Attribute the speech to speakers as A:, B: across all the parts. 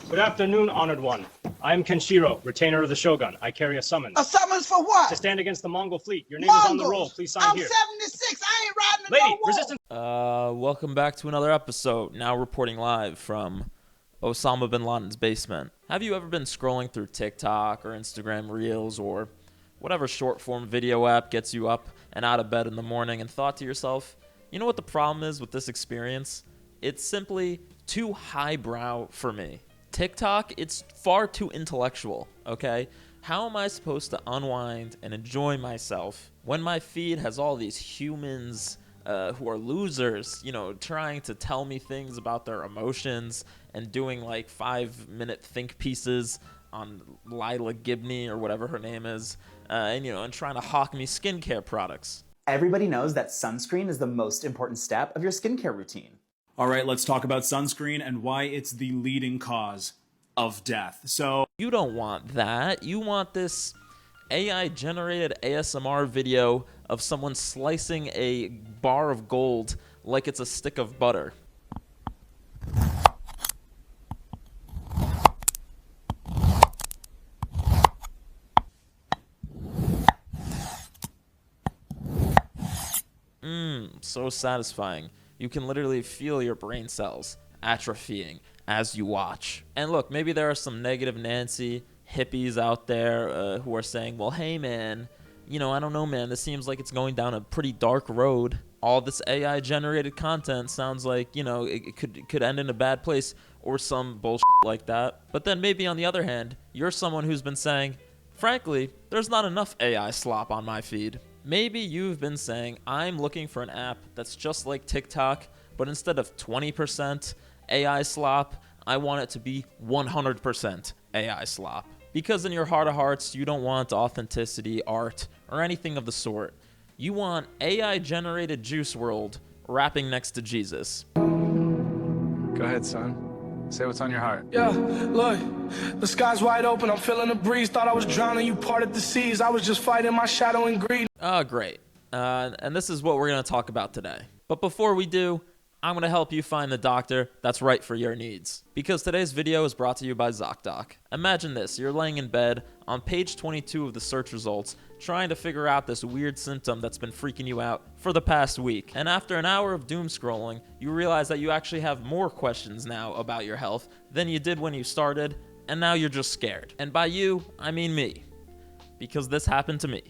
A: Good afternoon, honored one. I am Kenshiro, retainer of the Shogun. I carry a summons.
B: A summons for what?
A: To stand against the Mongol fleet. Your name is on the roll. Please sign
B: I'm
A: here.
B: 76. I ain't riding to
A: Lady,
B: no war.
A: resistance.
C: Welcome back to another episode, now reporting live from Osama bin Laden's basement. Have you ever been scrolling through TikTok or Instagram Reels or whatever short-form video app gets you up and out of bed in the morning and thought to yourself, you know what the problem is with this experience? It's simply too highbrow for me. TikTok, it's far too intellectual, okay? How am I supposed to unwind and enjoy myself when my feed has all these humans who are losers, you know, trying to tell me things about their emotions and doing like 5-minute think pieces on Lila Gibney or whatever her name is, and trying to hawk me skincare products.
D: Everybody knows that sunscreen is the most important step of your skincare routine.
E: All right, let's talk about sunscreen and why it's the leading cause of death. So
C: You don't want that. You want this AI-generated ASMR video of someone slicing a bar of gold like it's a stick of butter. So satisfying. You can literally feel your brain cells atrophying as you watch. And look, maybe there are some negative Nancy hippies out there who are saying, well, hey man, I don't know, man, this seems like it's going down a pretty dark road. All this AI generated content sounds like, it could end in a bad place or some bullshit like that. But then maybe on the other hand, you're someone who's been saying, frankly, there's not enough AI slop on my feed. Maybe you've been saying, I'm looking for an app that's just like TikTok, but instead of 20% AI slop, I want it to be 100% AI slop. Because in your heart of hearts, you don't want authenticity, art, or anything of the sort. You want AI-generated Juice WRLD rapping next to Jesus.
F: Go ahead, son. Say what's on your heart.
G: Yeah, look, the sky's wide open, I'm feeling the breeze. Thought I was drowning, you parted the seas. I was just fighting my shadow and greed.
C: Oh, great. And this is what we're going to talk about today. But before we do, I'm going to help you find the doctor that's right for your needs. Because today's video is brought to you by SlopTok. Imagine this, you're laying in bed on page 22 of the search results, trying to figure out this weird symptom that's been freaking you out for the past week. And after an hour of doom scrolling, you realize that you actually have more questions now about your health than you did when you started, and now you're just scared. And by you, I mean me. Because this happened to me.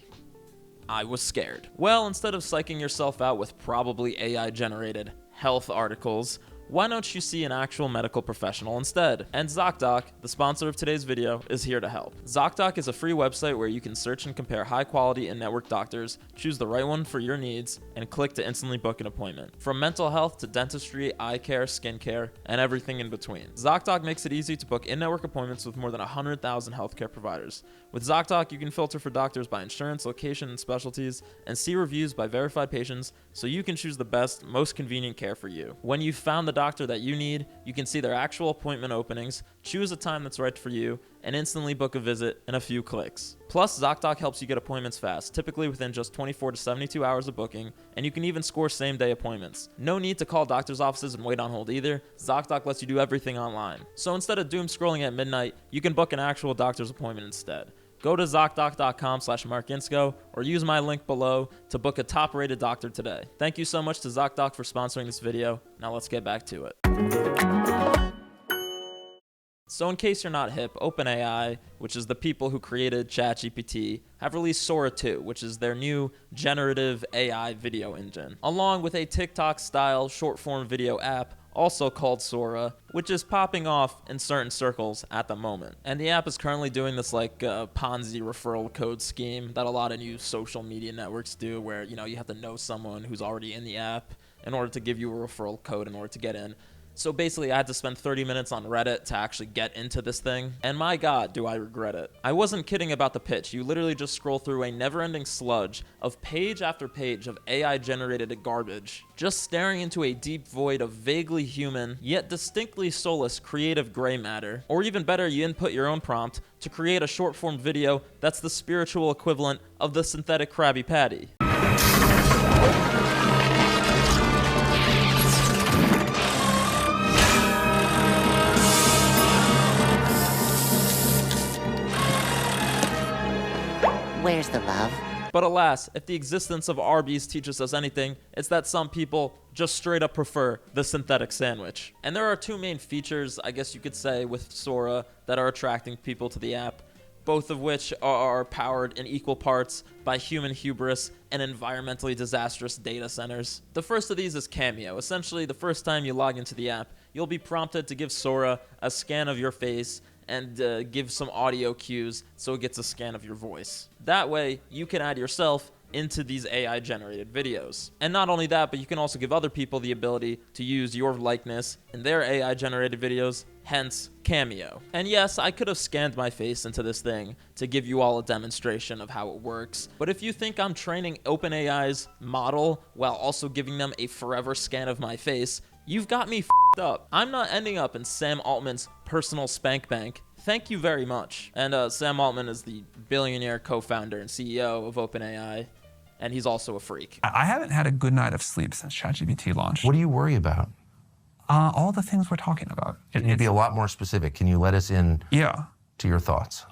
C: I was scared. Well, instead of psyching yourself out with probably AI-generated health articles, why don't you see an actual medical professional instead? And SlopTok, the sponsor of today's video, is here to help. SlopTok is a free website where you can search and compare high-quality and network doctors, choose the right one for your needs, and click to instantly book an appointment. From mental health to dentistry, eye care, skincare, and everything in between. SlopTok makes it easy to book in-network appointments with more than 100,000 healthcare providers. With SlopTok, you can filter for doctors by insurance, location, and specialties, and see reviews by verified patients so you can choose the best, most convenient care for you. When you've found the doctor that you need, you can see their actual appointment openings, choose a time that's right for you, and instantly book a visit in a few clicks. Plus, SlopTok helps you get appointments fast, typically within just 24 to 72 hours of booking, and you can even score same-day appointments. No need to call doctor's offices and wait on hold either. SlopTok lets you do everything online. So instead of doom scrolling at midnight, you can book an actual doctor's appointment instead. Go to SlopTok.com/marcinsco or use my link below to book a top-rated doctor today. Thank you so much to SlopTok for sponsoring this video. Now let's get back to it. So in case you're not hip, OpenAI, which is the people who created ChatGPT, have released Sora 2, which is their new generative AI video engine, along with a TikTok-style short-form video app also called Sora, which is popping off in certain circles at the moment. And the app is currently doing this Ponzi referral code scheme that a lot of new social media networks do, where you have to know someone who's already in the app in order to give you a referral code in order to get in. So basically, I had to spend 30 minutes on Reddit to actually get into this thing, and my god, do I regret it. I wasn't kidding about the pitch. You literally just scroll through a never-ending sludge of page after page of AI-generated garbage, just staring into a deep void of vaguely human, yet distinctly soulless creative gray matter. Or even better, you input your own prompt to create a short-form video that's the spiritual equivalent of the synthetic Krabby Patty.
H: Where's the love?
C: But alas, if the existence of Arby's teaches us anything, it's that some people just straight up prefer the synthetic sandwich. And there are two main features, I guess you could say, with Sora that are attracting people to the app, both of which are powered in equal parts by human hubris and environmentally disastrous data centers. The first of these is Cameo. Essentially, the first time you log into the app, you'll be prompted to give Sora a scan of your face and give some audio cues so it gets a scan of your voice. That way, you can add yourself into these AI-generated videos. And not only that, but you can also give other people the ability to use your likeness in their AI-generated videos, hence Cameo. And yes, I could have scanned my face into this thing to give you all a demonstration of how it works, but if you think I'm training OpenAI's model while also giving them a forever scan of my face, you've got me f***ed up. I'm not ending up in Sam Altman's personal spank bank. Thank you very much. And Sam Altman is the billionaire co-founder and CEO of OpenAI, and he's also a freak.
I: I haven't had a good night of sleep since ChatGPT launched.
J: What do you worry about?
I: All the things we're talking about.
J: Can you be a lot more specific? Can you let us in to your thoughts?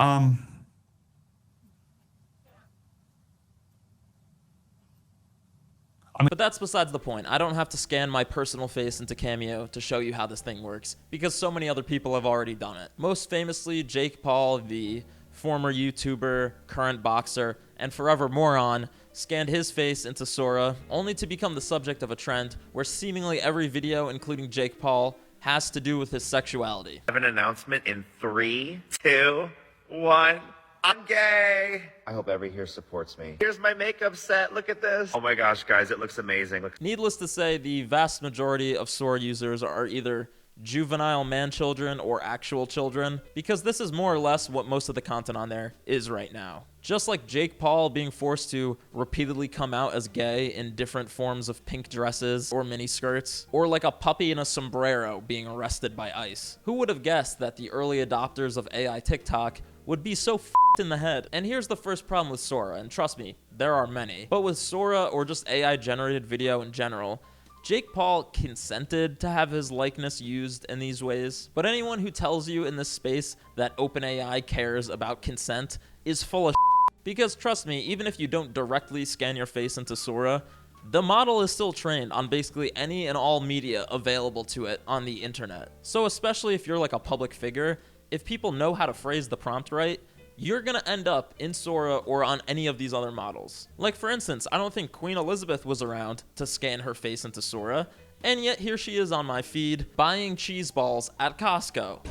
C: But that's besides the point. I don't have to scan my personal face into Cameo to show you how this thing works, because so many other people have already done it. Most famously, Jake Paul, the former YouTuber, current boxer, and forever moron, scanned his face into Sora, only to become the subject of a trend where seemingly every video, including Jake Paul, has to do with his sexuality.
K: I have an announcement in 3, 2, 1. I'm gay. I hope every here supports me. Here's my makeup set. Look at this. Oh my gosh, guys, it looks amazing. Look.
C: Needless to say, the vast majority of Sora users are either juvenile man-children or actual children, because this is more or less what most of the content on there is right now. Just like Jake Paul being forced to repeatedly come out as gay in different forms of pink dresses or miniskirts, or like a puppy in a sombrero being arrested by ICE. Who would have guessed that the early adopters of AI TikTok would be so f***ed in the head? And here's the first problem with Sora, and trust me, there are many. But with Sora, or just AI-generated video in general, Jake Paul consented to have his likeness used in these ways, but anyone who tells you in this space that OpenAI cares about consent is full of shit. Because trust me, even if you don't directly scan your face into Sora, the model is still trained on basically any and all media available to it on the internet. So especially if you're like a public figure, if people know how to phrase the prompt right, you're gonna end up in Sora or on any of these other models. Like for instance, I don't think Queen Elizabeth was around to scan her face into Sora, and yet here she is on my feed buying cheese balls at Costco.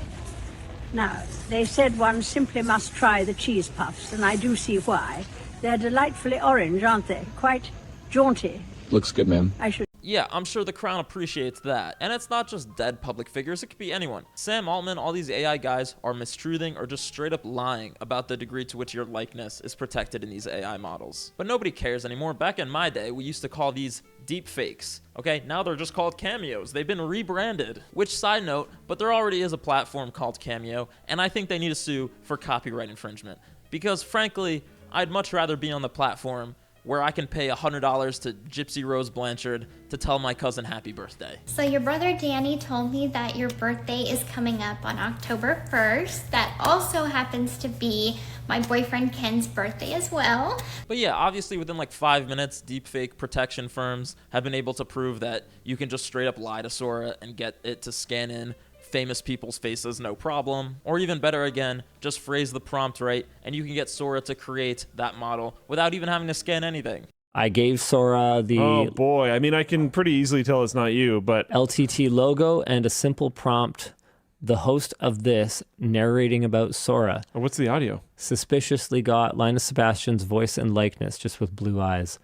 L: Now, they said one simply must try the cheese puffs, and I do see why. They're delightfully orange, aren't they? Quite jaunty.
F: Looks good, ma'am.
C: Yeah, I'm sure the crown appreciates that. And it's not just dead public figures, it could be anyone. Sam Altman, all these AI guys are mistruthing or just straight up lying about the degree to which your likeness is protected in these AI models. But nobody cares anymore. Back in my day, we used to call these deep fakes. Okay, now they're just called cameos. They've been rebranded. Which, side note, but there already is a platform called Cameo, and I think they need to sue for copyright infringement. Because frankly, I'd much rather be on the platform where I can pay $100 to Gypsy Rose Blanchard to tell my cousin happy birthday.
M: So your brother Danny told me that your birthday is coming up on October 1st. That also happens to be my boyfriend Ken's birthday as well.
C: But yeah, obviously within like 5 minutes, deepfake protection firms have been able to prove that you can just straight up lie to Sora and get it to scan in famous people's faces, no problem. Or even better again, just phrase the prompt right, and you can get Sora to create that model without even having to scan anything.
N: I gave Sora the...
O: Oh boy, I mean, I can pretty easily tell it's not you, but...
N: LTT logo and a simple prompt. The host of this narrating about Sora.
O: Oh, what's the audio?
N: Suspiciously got Linus Sebastian's voice and likeness, just with blue eyes.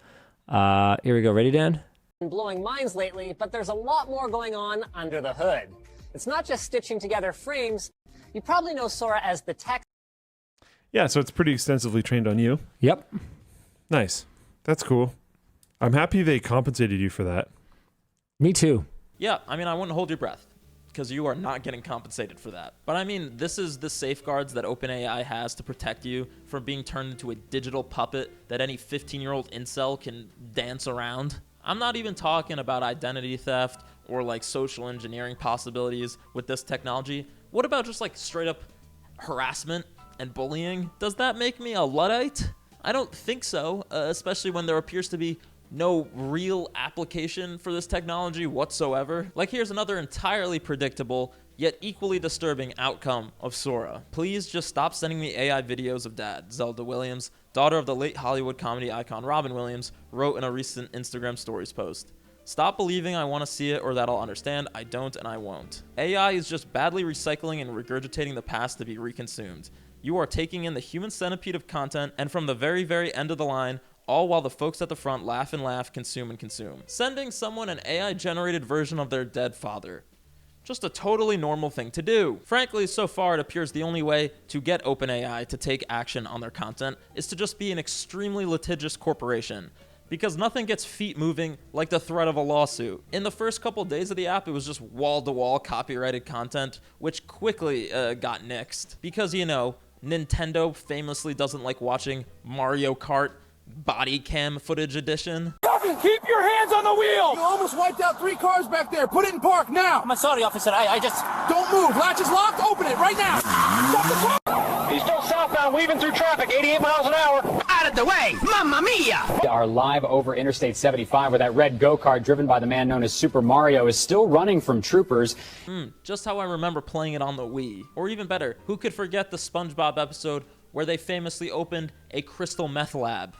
N: Here we go. Ready, Dan?
P: Blowing minds lately, but there's a lot more going on under the hood. It's not just stitching together frames. You probably know Sora as the text.
O: Yeah, so it's pretty extensively trained on you.
N: Yep.
O: Nice. That's cool. I'm happy they compensated you for that.
N: Me too.
C: Yeah, I mean, I wouldn't hold your breath, because you are not getting compensated for that. But I mean, this is the safeguards that OpenAI has to protect you from being turned into a digital puppet that any 15-year-old incel can dance around. I'm not even talking about identity theft or like social engineering possibilities with this technology. What about just like straight up harassment and bullying? Does that make me a Luddite? I don't think so, especially when there appears to be no real application for this technology whatsoever. Like, here's another entirely predictable yet equally disturbing outcome of Sora. Please just stop sending me AI videos of Dad, Zelda Williams, daughter of the late Hollywood comedy icon Robin Williams, wrote in a recent Instagram stories post. Stop believing I want to see it or that I'll understand. I don't and I won't. AI is just badly recycling and regurgitating the past to be reconsumed. You are taking in the human centipede of content, and from the very, very end of the line, all while the folks at the front laugh and laugh, consume and consume. Sending someone an AI-generated version of their dead father. Just a totally normal thing to do. Frankly, so far it appears the only way to get OpenAI to take action on their content is to just be an extremely litigious corporation, because nothing gets feet moving like the threat of a lawsuit. In the first couple days of the app, it was just wall-to-wall copyrighted content, which quickly got nixed. Because, you know, Nintendo famously doesn't like watching Mario Kart body cam footage edition.
G: Keep your hands on the wheel! You almost wiped out 3 cars back there. Put it in park now!
P: I'm sorry, officer. I just...
G: Don't move. Latch is locked. Open it right now. Stop the car!
P: He's still southbound, weaving through traffic, 88 miles an hour.
B: Out of the way! Mamma mia!
H: We are live over Interstate 75 where that red go-kart driven by the man known as Super Mario is still running from troopers.
C: Just how I remember playing it on the Wii. Or even better, who could forget the SpongeBob episode where they famously opened a crystal meth lab?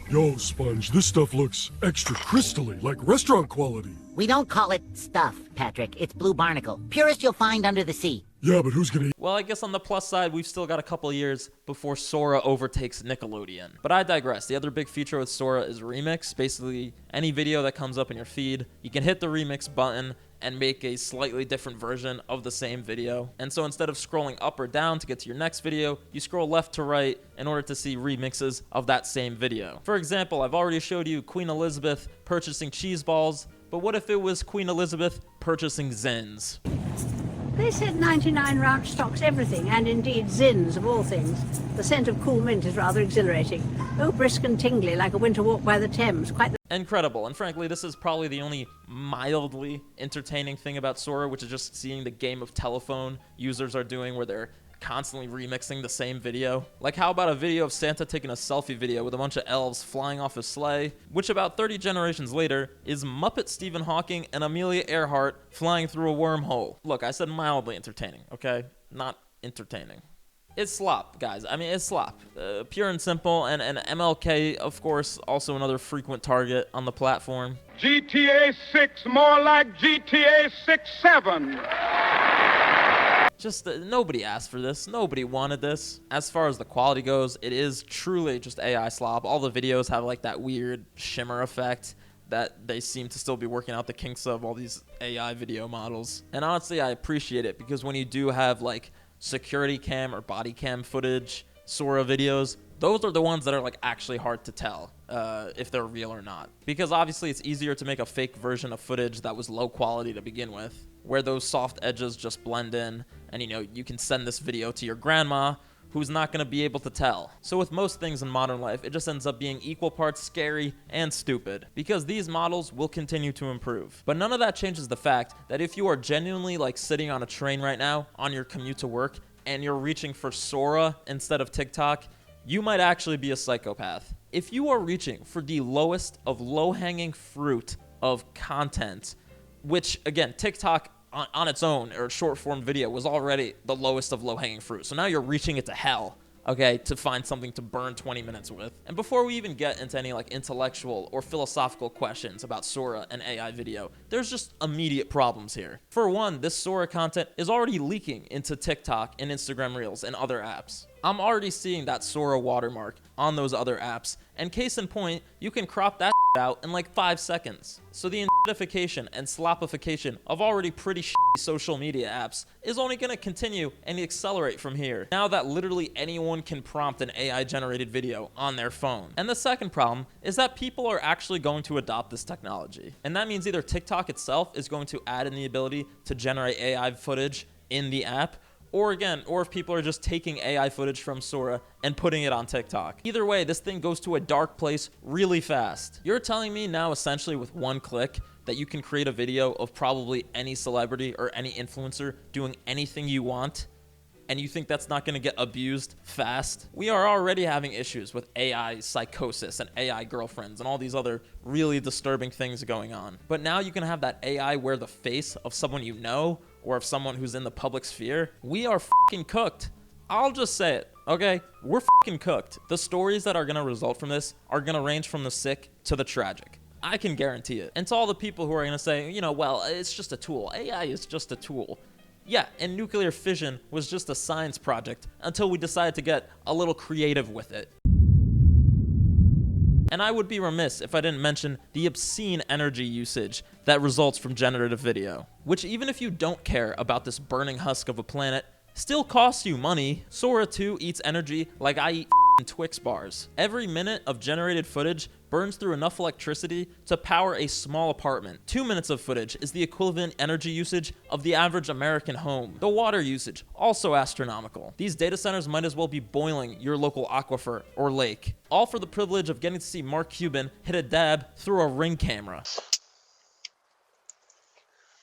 Q: Yo, Sponge, this stuff looks extra crystally, like restaurant quality.
R: We don't call it stuff, Patrick. It's blue barnacle. Purest you'll find under the sea.
Q: Yeah, but who's gonna...
C: Well, I guess on the plus side, we've still got a couple years before Sora overtakes Nickelodeon. But I digress. The other big feature with Sora is Remix. Basically, any video that comes up in your feed, you can hit the Remix button and make a slightly different version of the same video. And so instead of scrolling up or down to get to your next video, you scroll left to right in order to see remixes of that same video. For example, I've already showed you Queen Elizabeth purchasing cheese balls, but what if it was Queen Elizabeth purchasing Zins?
L: They said 99 Ranch stocks everything, and indeed Zins of all things. The scent of cool mint is rather exhilarating. Oh, brisk and tingly, like a winter walk by the Thames. Quite the...
C: Incredible, and frankly, this is probably the only mildly entertaining thing about Sora, which is just seeing the game of telephone users are doing where they're constantly remixing the same video. Like, how about a video of Santa taking a selfie video with a bunch of elves flying off a sleigh, which about 30 generations later is Muppet Stephen Hawking and Amelia Earhart flying through a wormhole. Look, I said mildly entertaining, okay? Not entertaining. It's slop, guys. I mean, it's slop. Pure and simple, and MLK, of course, also another frequent target on the platform.
S: GTA 6, more like GTA 6-7.
C: Just nobody asked for this. Nobody wanted this. As far as the quality goes, it is truly just AI slop. All the videos have like that weird shimmer effect that they seem to still be working out the kinks of, all these AI video models. And honestly, I appreciate it, because when you do have like security cam or body cam footage, Sora videos, those are the ones that are like actually hard to tell if they're real or not. Because obviously it's easier to make a fake version of footage that was low quality to begin with, where those soft edges just blend in, and you know, you can send this video to your grandma who's not going to be able to tell. So with most things in modern life, it just ends up being equal parts scary and stupid, because these models will continue to improve. But none of that changes the fact that if you are genuinely like sitting on a train right now on your commute to work and you're reaching for Sora instead of TikTok, you might actually be a psychopath. If you are reaching for the lowest of low-hanging fruit of content, which again, TikTok on its own, or short-form video, was already the lowest of low-hanging fruit. So now you're reaching it to hell, okay, to find something to burn 20 minutes with. And before we even get into any like intellectual or philosophical questions about Sora and AI video, there's just immediate problems here. For one, this Sora content is already leaking into TikTok and Instagram Reels and other apps. I'm already seeing that Sora watermark on those other apps, and case in point, you can crop that out in like 5 seconds. So the identification and slopification of already pretty shitty social media apps is only going to continue and accelerate from here, now that literally anyone can prompt an AI generated video on their phone. And the second problem is that people are actually going to adopt this technology, and that means either TikTok itself is going to add in the ability to generate AI footage in the app, or if people are just taking AI footage from Sora and putting it on TikTok. Either way, this thing goes to a dark place really fast. You're telling me now essentially with one click that you can create a video of probably any celebrity or any influencer doing anything you want and you think that's not going to get abused fast? We are already having issues with AI psychosis and AI girlfriends and all these other really disturbing things going on. But now you can have that AI wear the face of someone you know or of someone who's in the public sphere. We are fucking cooked. I'll just say it, okay? We're fucking cooked. The stories that are going to result from this are going to range from the sick to the tragic. I can guarantee it. And to all the people who are going to say, you know, well, it's just a tool. AI is just a tool. Yeah, and nuclear fission was just a science project until we decided to get a little creative with it. And I would be remiss if I didn't mention the obscene energy usage that results from generative video, which even if you don't care about this burning husk of a planet, still costs you money. Sora 2 eats energy like I eat Twix bars. Every minute of generated footage burns through enough electricity to power a small apartment. 2 minutes of footage is the equivalent energy usage of the average American home. The water usage, also astronomical. These data centers might as well be boiling your local aquifer or lake, all for the privilege of getting to see Mark Cuban hit a dab through a Ring camera.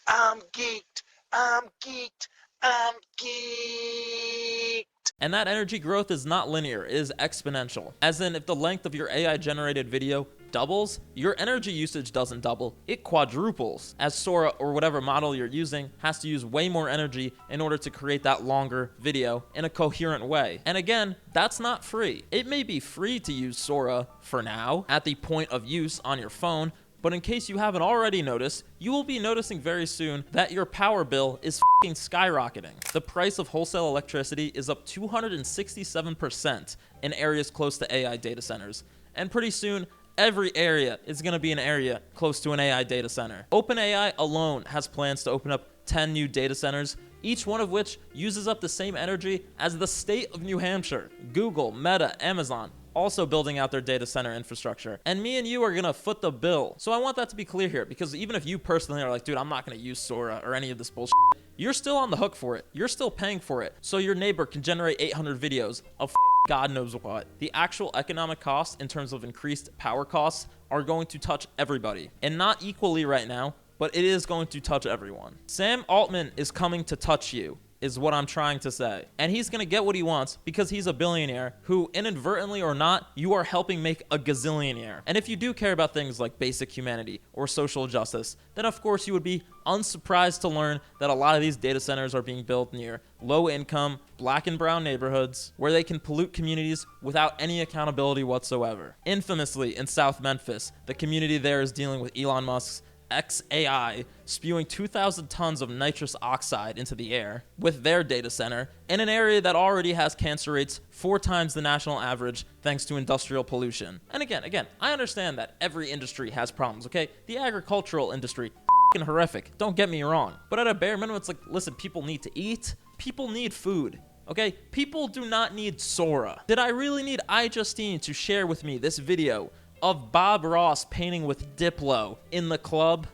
B: I'm geeked. I'm geeked. I'm geeked.
C: And that energy growth is not linear, it is exponential. As in, if the length of your AI generated video doubles, your energy usage doesn't double, it quadruples, as Sora or whatever model you're using has to use way more energy in order to create that longer video in a coherent way. And again, that's not free. It may be free to use Sora for now, at the point of use on your phone, but in case you haven't already noticed, you will be noticing very soon that your power bill is f***ing skyrocketing. The price of wholesale electricity is up 267% in areas close to AI data centers. And pretty soon, every area is going to be an area close to an AI data center. OpenAI alone has plans to open up 10 new data centers, each one of which uses up the same energy as the state of New Hampshire. Google, Meta, Amazon, also building out their data center infrastructure. And me and you are gonna foot the bill. So I want that to be clear here, because even if you personally are like, dude, I'm not gonna use Sora or any of this bullshit, you're still on the hook for it. You're still paying for it. So your neighbor can generate 800 videos of God knows what. The actual economic costs in terms of increased power costs are going to touch everybody. And not equally right now, but it is going to touch everyone. Sam Altman is coming to touch you, is what I'm trying to say. And he's gonna get what he wants because he's a billionaire who, inadvertently or not, you are helping make a gazillionaire. And if you do care about things like basic humanity or social justice, then of course you would be unsurprised to learn that a lot of these data centers are being built near low-income, black and brown neighborhoods where they can pollute communities without any accountability whatsoever. Infamously, in South Memphis, the community there is dealing with Elon Musk's XAI spewing 2,000 tons of nitrous oxide into the air with their data center in an area that already has cancer rates 4 times the national average thanks to industrial pollution. And again, I understand that every industry has problems, okay? The agricultural industry, f***ing horrific, don't get me wrong. But at a bare minimum, it's like, listen, people need to eat, people need food. Okay, people do not need Sora. Did I really need iJustine to share with me this video of Bob Ross painting with Diplo in the club?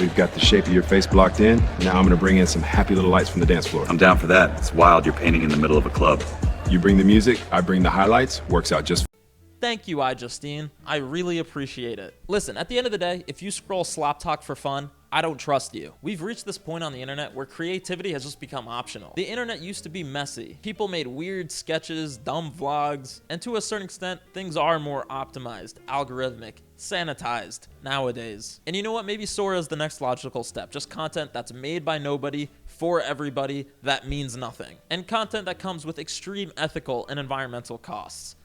T: We've got the shape of your face blocked in. Now I'm gonna bring in some happy little lights from the dance floor.
U: I'm down for that. It's wild you're painting in the middle of a club.
T: You bring the music, I bring the highlights. Works out just
C: Thank you, iJustine. I really appreciate it. Listen, at the end of the day, if you scroll SlopTok for fun, I don't trust you. We've reached this point on the internet where creativity has just become optional. The internet used to be messy. People made weird sketches, dumb vlogs, and to a certain extent, things are more optimized, algorithmic, sanitized nowadays. And you know what? Maybe Sora is the next logical step. Just content that's made by nobody, for everybody, that means nothing. And content that comes with extreme ethical and environmental costs,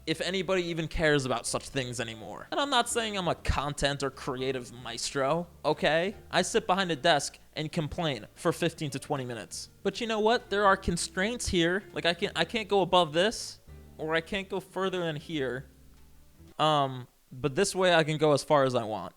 C: if anybody even cares about such things anymore. And I'm not saying I'm a content or creative maestro, okay? I sit behind a desk and complain for 15 to 20 minutes. But you know what? There are constraints here. Like I can't go above this, or I can't go further than here. But this way I can go as far as I want.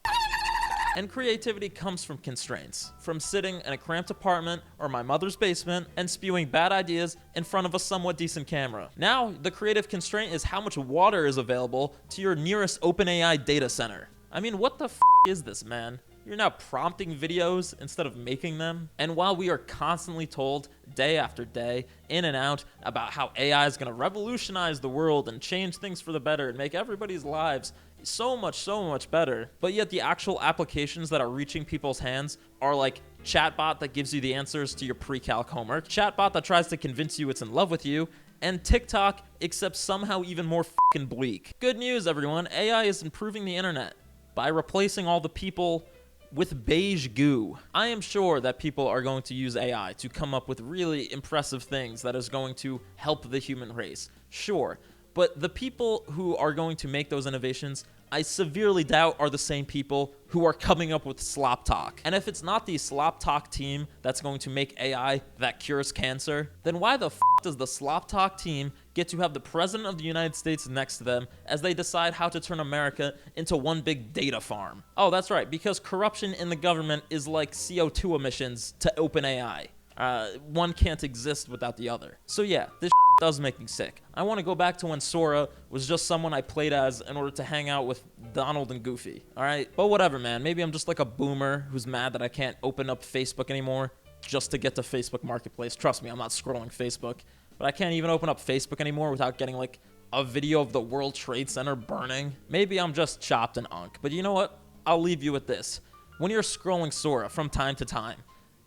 C: And creativity comes from constraints, from sitting in a cramped apartment or my mother's basement and spewing bad ideas in front of a somewhat decent camera. Now, the creative constraint is how much water is available to your nearest OpenAI data center. I mean, what the f*** is this, man? You're now prompting videos instead of making them. And while we are constantly told day after day, in and out, about how AI is going to revolutionize the world and change things for the better and make everybody's lives so much better, but yet the actual applications that are reaching people's hands are like chatbot that gives you the answers to your pre-calc homework, chatbot that tries to convince you it's in love with you, and TikTok, except somehow even more fucking bleak. Good news, everyone. AI is improving the internet by replacing all the people with beige goo. I am sure that people are going to use AI to come up with really impressive things that is going to help the human race. Sure. But the people who are going to make those innovations, I severely doubt are the same people who are coming up with SlopTok. And if it's not the SlopTok team that's going to make AI that cures cancer, then why the f does the SlopTok team get to have the President of the United States next to them as they decide how to turn America into one big data farm? Oh, that's right, because corruption in the government is like CO2 emissions to OpenAI. One can't exist without the other. So yeah, this does make me sick. I want to go back to when Sora was just someone I played as in order to hang out with Donald and Goofy, alright? But whatever, man. Maybe I'm just like a boomer who's mad that I can't open up Facebook anymore just to get to Facebook Marketplace. Trust me, I'm not scrolling Facebook. But I can't even open up Facebook anymore without getting like a video of the World Trade Center burning. Maybe I'm just chopped and unk. But you know what? I'll leave you with this. When you're scrolling Sora from time to time,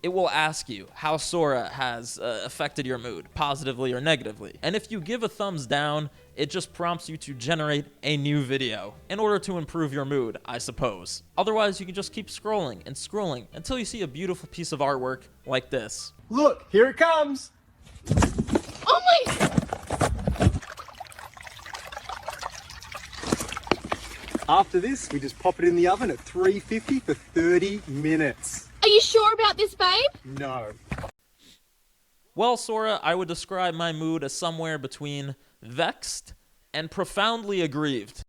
C: it will ask you how Sora has affected your mood, positively or negatively. And if you give a thumbs down, it just prompts you to generate a new video in order to improve your mood, I suppose. Otherwise, you can just keep scrolling and scrolling until you see a beautiful piece of artwork like this.
A: Look, here it comes.
M: Oh my!
A: After this, we just pop it in the oven at 350 for 30 minutes.
M: Are you sure about this, babe?
A: No.
C: Well, Sora, I would describe my mood as somewhere between vexed and profoundly aggrieved.